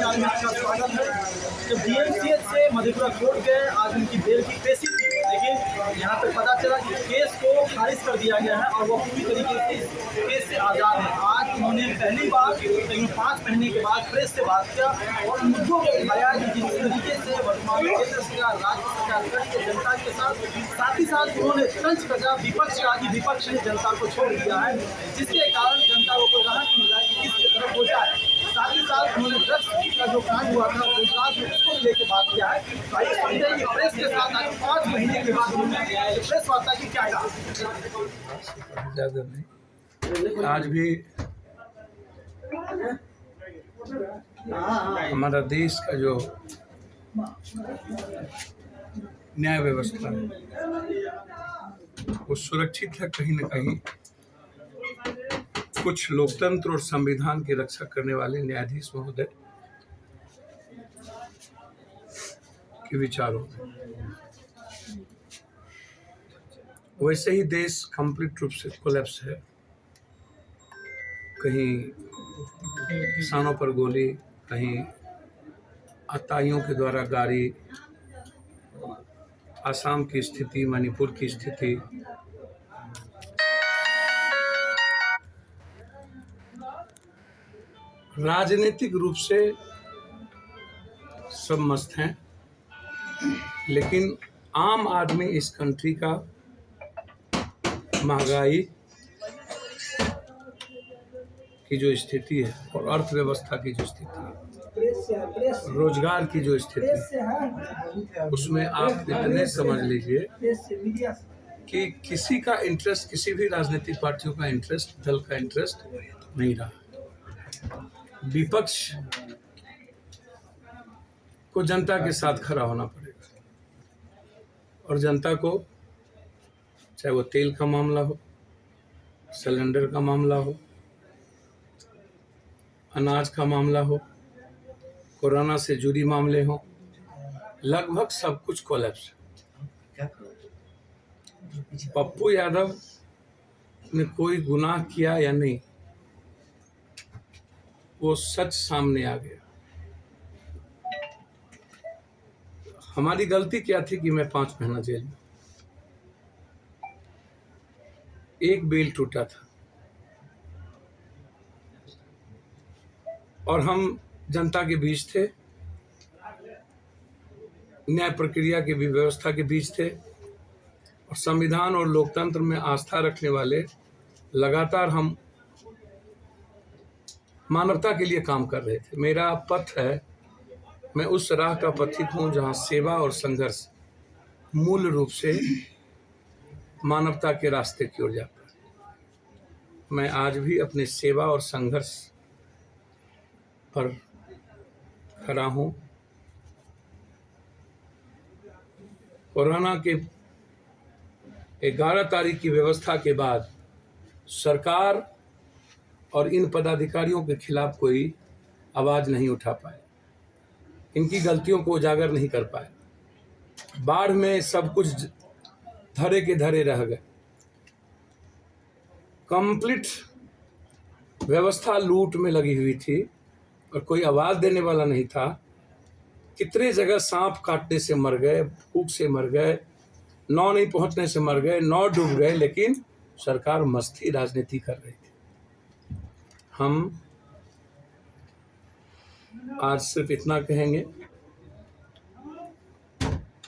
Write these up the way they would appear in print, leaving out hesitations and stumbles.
समाचार में आपका स्वागत है। जब डीएमसीएच से मधेपुरा कोर्ट गए, आज उनकी बेल की पेशी थी, लेकिन यहाँ पे पता चला कि केस को खारिज कर दिया गया है और वो पूरी तरीके से इस केस से आज़ाद है। आज उन्होंने पहली बार करीब 5 महीने के बाद प्रेस से बात किया और मुद्दों को उठाया कि जिस तरीके से वर्तमान केंद्र सरकार, राज्य सरकार करके जनता के साथ ही साथ उन्होंने तंज कसा विपक्ष का, कि विपक्ष ने जनता को छोड़ दिया है, जिसके कारण जनता को राहत मिल रहा है कि किसके तरफ हो जाए। साथ ही साथ उन्होंने ड्रग्स का जो कांड हुआ था गुजरात में, उसको लेकर बात किया है। भाई समझे कि प्रेस के साथ आज 5 महीने के बाद उन्होंने प्रेस वार्ता की क्या कहा। ज़्यादा नहीं, आज भी हमारा देश का जो न्याय व्यवस्था है वो सुरक्षित है। कहीं न कहीं कुछ लोकतंत्र और संविधान की रक्षा करने वाले न्यायाधीश महोदय के विचारों में, वैसे ही देश कंप्लीट रूप से कोलैप्स है। कहीं किसानों पर गोली, कहीं आतंकियों के द्वारा गाड़ी, आसाम की स्थिति, मणिपुर की स्थिति, राजनीतिक रूप से सब मस्त हैं, लेकिन आम आदमी इस कंट्री का महंगाई की जो स्थिति है और अर्थव्यवस्था की जो स्थिति है, रोजगार की जो स्थिति है, उसमें आप इतने समझ लीजिए कि किसी का इंटरेस्ट, किसी भी राजनीतिक पार्टियों का इंटरेस्ट, दल का इंटरेस्ट नहीं रहा। विपक्ष को जनता के साथ खड़ा होना पड़ेगा और जनता को, चाहे वो तेल का मामला हो, सिलेंडर का मामला हो, अनाज का मामला हो, कोरोना से जुड़ी मामले हो, लगभग सब कुछ कोलैप्स है। पप्पू यादव ने कोई गुनाह किया या नहीं, वो सच सामने आ गया। हमारी गलती क्या थी कि मैं 5 महीना जेल में, एक बेल टूटा था और हम जनता के बीच थे, न्याय प्रक्रिया की भी व्यवस्था के बीच थे और संविधान और लोकतंत्र में आस्था रखने वाले लगातार हम मानवता के लिए काम कर रहे थे। मेरा पथ है, मैं उस राह का पथिक हूँ जहाँ सेवा और संघर्ष मूल रूप से मानवता के रास्ते की ओर जाता है। मैं आज भी अपने सेवा और संघर्ष पर खड़ा हूँ। कोरोना के 11 तारीख की व्यवस्था के बाद सरकार और इन पदाधिकारियों के खिलाफ कोई आवाज़ नहीं उठा पाए, इनकी गलतियों को उजागर नहीं कर पाए। बाढ़ में सब कुछ धरे के धरे रह गए। कंप्लीट व्यवस्था लूट में लगी हुई थी और कोई आवाज़ देने वाला नहीं था। कितने जगह सांप काटने से मर गए, भूख से मर गए, नाव नहीं पहुंचने से मर गए, नाव डूब गए, लेकिन सरकार मस्ती राजनीति कर रही थी। हम आज सिर्फ इतना कहेंगे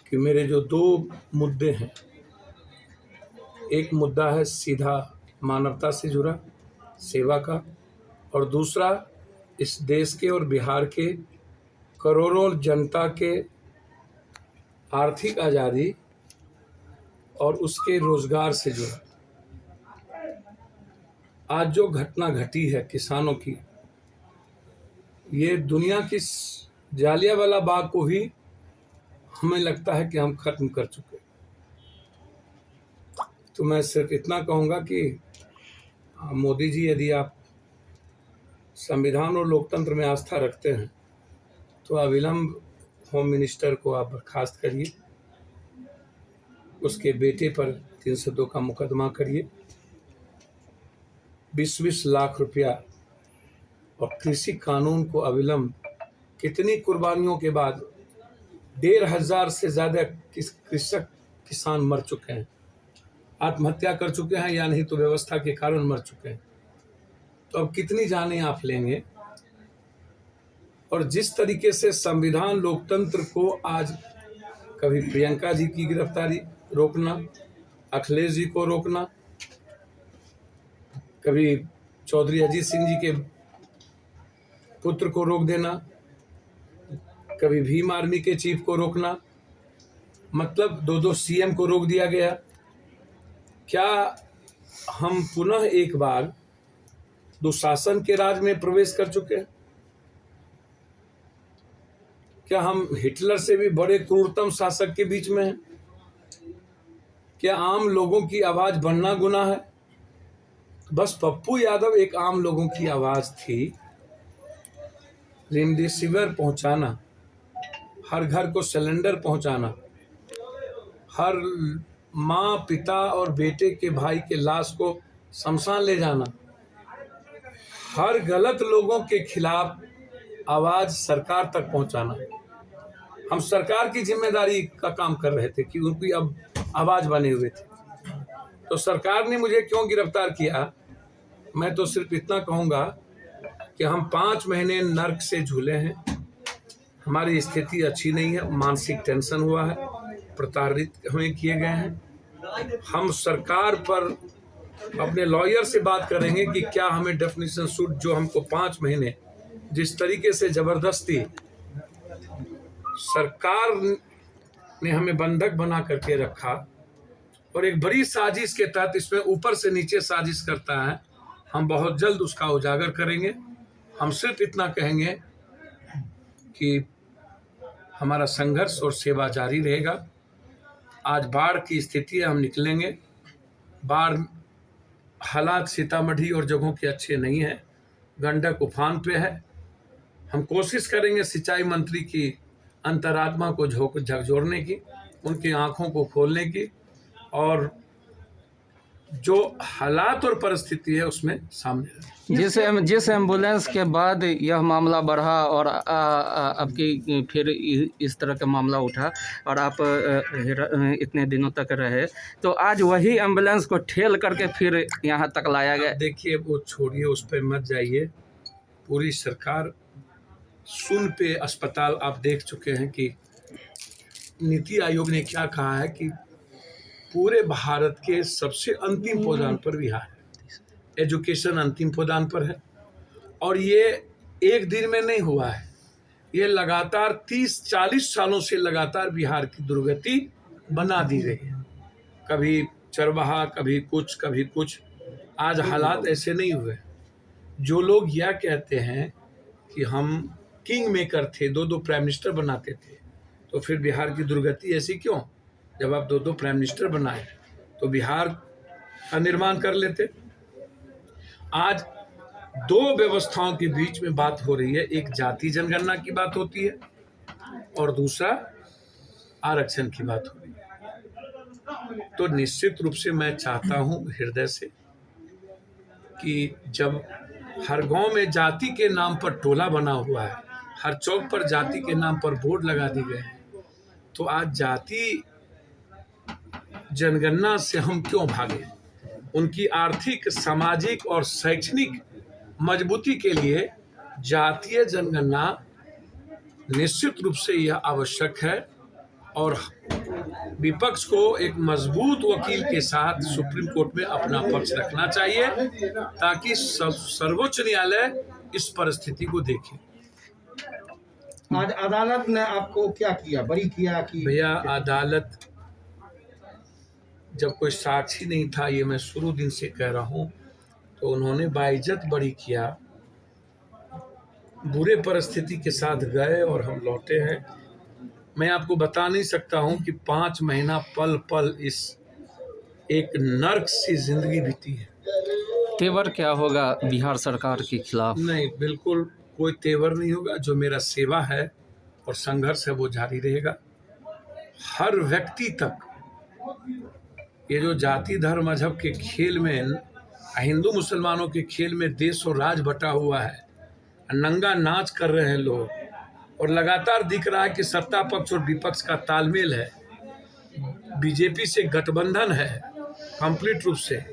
कि मेरे जो 2 मुद्दे हैं, एक मुद्दा है सीधा मानवता से जुड़ा, सेवा का, और दूसरा इस देश के और बिहार के करोड़ों जनता के आर्थिक आज़ादी और उसके रोजगार से जुड़ा। आज जो घटना घटी है किसानों की, ये दुनिया की जालियांवाला बाग को ही हमें लगता है कि हम खत्म कर चुके। तो मैं सिर्फ इतना कहूँगा कि मोदी जी, यदि आप संविधान और लोकतंत्र में आस्था रखते हैं तो अविलंब होम मिनिस्टर को आप बर्खास्त करिए, उसके बेटे पर 302 का मुकदमा करिए, 20-20 लाख रुपया और कृषि कानून को अविलंब कितनी कुर्बानियों के बाद 1,500 से ज़्यादा कृषक किसान मर चुके हैं, आत्महत्या कर चुके हैं, या नहीं तो व्यवस्था के कारण मर चुके हैं। तो अब कितनी जानें आप लेंगे? और जिस तरीके से संविधान लोकतंत्र को आज कभी प्रियंका जी की गिरफ्तारी रोकना, अखिलेश जी को रोकना, कभी चौधरी अजीत सिंह जी के पुत्र को रोक देना, कभी भीम आर्मी के चीफ को रोकना, मतलब 2 सीएम को रोक दिया गया। क्या हम पुनः एक बार दुशासन के राज में प्रवेश कर चुके हैं? क्या हम हिटलर से भी बड़े क्रूरतम शासक के बीच में हैं? क्या आम लोगों की आवाज बनना गुनाह है? बस पप्पू यादव एक आम लोगों की आवाज थी। रेमडेसिविर पहुंचाना, हर घर को सिलेंडर पहुंचाना, हर माँ पिता और बेटे के भाई के लाश को शमशान ले जाना, हर गलत लोगों के खिलाफ आवाज सरकार तक पहुंचाना। हम सरकार की जिम्मेदारी का काम कर रहे थे कि उनकी अब आवाज बने हुए थे। तो सरकार ने मुझे क्यों गिरफ्तार किया? मैं तो सिर्फ इतना कहूँगा कि हम 5 महीने नर्क से झूले हैं, हमारी स्थिति अच्छी नहीं है, मानसिक टेंशन हुआ है, प्रताड़ित हमें किए गए हैं। हम सरकार पर अपने लॉयर से बात करेंगे कि क्या हमें डेफिनेशन सूट, जो हमको 5 महीने जिस तरीके से जबरदस्ती सरकार ने हमें बंधक बना करके रखा, और एक बड़ी साजिश के तहत इसमें ऊपर से नीचे साजिश करता है, हम बहुत जल्द उसका उजागर करेंगे। हम सिर्फ इतना कहेंगे कि हमारा संघर्ष और सेवा जारी रहेगा। आज बाढ़ की स्थिति है, हम निकलेंगे। बाढ़ हालात सीतामढ़ी और जगहों के अच्छे नहीं हैं, गंडक उफान पे है। हम कोशिश करेंगे सिंचाई मंत्री की अंतरात्मा को झकझोरने की, उनकी आंखों को खोलने की, और जो हालात और परिस्थिति है उसमें सामने। जिस एम्बुलेंस के बाद यह मामला बढ़ा और आपकी फिर इस तरह का मामला उठा और आप इतने दिनों तक रहे, तो आज वही एम्बुलेंस को ठेल करके फिर यहाँ तक लाया गया। देखिए, वो छोड़िए, उस पर मत जाइए। पूरी सरकार सुन पे अस्पताल आप देख चुके हैं कि नीति आयोग ने क्या कहा है कि पूरे भारत के सबसे अंतिम पायदान पर बिहार है। एजुकेशन अंतिम पायदान पर है, और ये एक दिन में नहीं हुआ है, ये लगातार 30-40 सालों से लगातार बिहार की दुर्गति बना दी गई है। कभी चरवाहा, कभी कुछ, कभी कुछ। आज हालात ऐसे नहीं हुए। जो लोग यह कहते हैं कि हम किंग मेकर थे, 2 प्राइम मिनिस्टर बनाते थे, तो फिर बिहार की दुर्गति ऐसी क्यों? जब आप 2 प्राइम मिनिस्टर बनाए तो बिहार का निर्माण कर लेते। आज 2 व्यवस्थाओं के बीच में बात हो रही है, एक जाति जनगणना की बात होती है और दूसरा आरक्षण की बात हो रही है। तो निश्चित रूप से मैं चाहता हूं हृदय से कि जब हर गांव में जाति के नाम पर टोला बना हुआ है, हर चौक पर जाति के नाम पर बोर्ड लगा दिए गए हैं, तो आज जाति जनगणना से हम क्यों भागे? उनकी आर्थिक, सामाजिक और शैक्षणिक मजबूती के लिए जातीय जनगणना निश्चित रूप से यह आवश्यक है, और विपक्ष को एक मजबूत वकील के साथ सुप्रीम कोर्ट में अपना पक्ष रखना चाहिए, ताकि सर्वोच्च न्यायालय इस परिस्थिति को देखे। आज अदालत ने आपको क्या किया, बरी किया कि? भैया, अदालत जब कोई साक्षी नहीं था, ये मैं शुरू दिन से कह रहा हूँ, तो उन्होंने बाइज्जत बरी किया। बुरे परिस्थिति के साथ गए और हम लौटे हैं। मैं आपको बता नहीं सकता हूँ कि 5 महीना पल पल इस एक नर्क सी जिंदगी बीती है। तेवर क्या होगा बिहार सरकार के खिलाफ? नहीं, बिल्कुल कोई तेवर नहीं होगा। जो मेरा सेवा है और संघर्ष है वो जारी रहेगा। हर व्यक्ति तक ये जो जाति धर्म मजहब के खेल में, हिंदू मुसलमानों के खेल में देश और राज बटा हुआ है, नंगा नाच कर रहे हैं लोग, और लगातार दिख रहा है कि सत्ता पक्ष और विपक्ष का तालमेल है, बीजेपी से गठबंधन है कंप्लीट रूप से।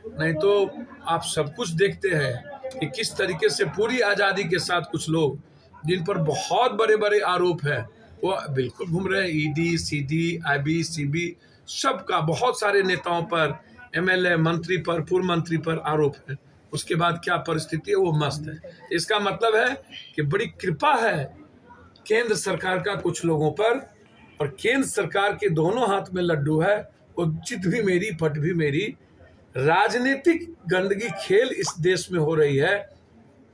नहीं तो आप सब कुछ देखते हैं कि किस तरीके से पूरी आज़ादी के साथ कुछ लोग जिन पर बहुत बड़े बड़े आरोप हैं वो बिल्कुल घूम रहे हैं। ईडी, सीडी, आईबी, सीबी सबका बहुत सारे नेताओं पर, एमएलए, मंत्री पर, पूर्व मंत्री पर आरोप है। उसके बाद क्या परिस्थिति है वो मस्त है। इसका मतलब है कि बड़ी कृपा है केंद्र सरकार का कुछ लोगों पर, और केंद्र सरकार के दोनों हाथ में लड्डू है। वो चित भी मेरी पट भी मेरी। राजनीतिक गंदगी खेल इस देश में हो रही है।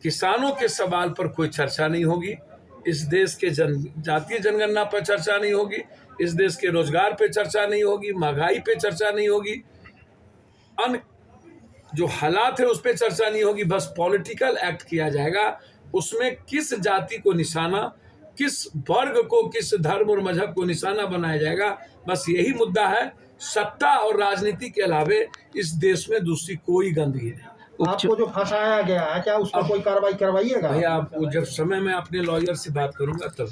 किसानों के सवाल पर कोई चर्चा नहीं होगी, इस देश के जातीय जनगणना पर चर्चा नहीं होगी, इस देश के रोजगार पे चर्चा नहीं होगी, महंगाई पे चर्चा नहीं होगी, अन्य जो हालात है उस पर चर्चा नहीं होगी। बस पॉलिटिकल एक्ट किया जाएगा। उसमें किस जाति को निशाना, किस वर्ग को, किस धर्म और मजहब को निशाना बनाया जाएगा, बस यही मुद्दा है। सत्ता और राजनीति के अलावे इस देश में दूसरी कोई गंदगी नहीं। आपको जो फंसाया गया है क्या उस पर कोई कार्रवाई करवाइएगा? भैया आपको जब समय मैं अपने लॉयर से बात करूंगा तब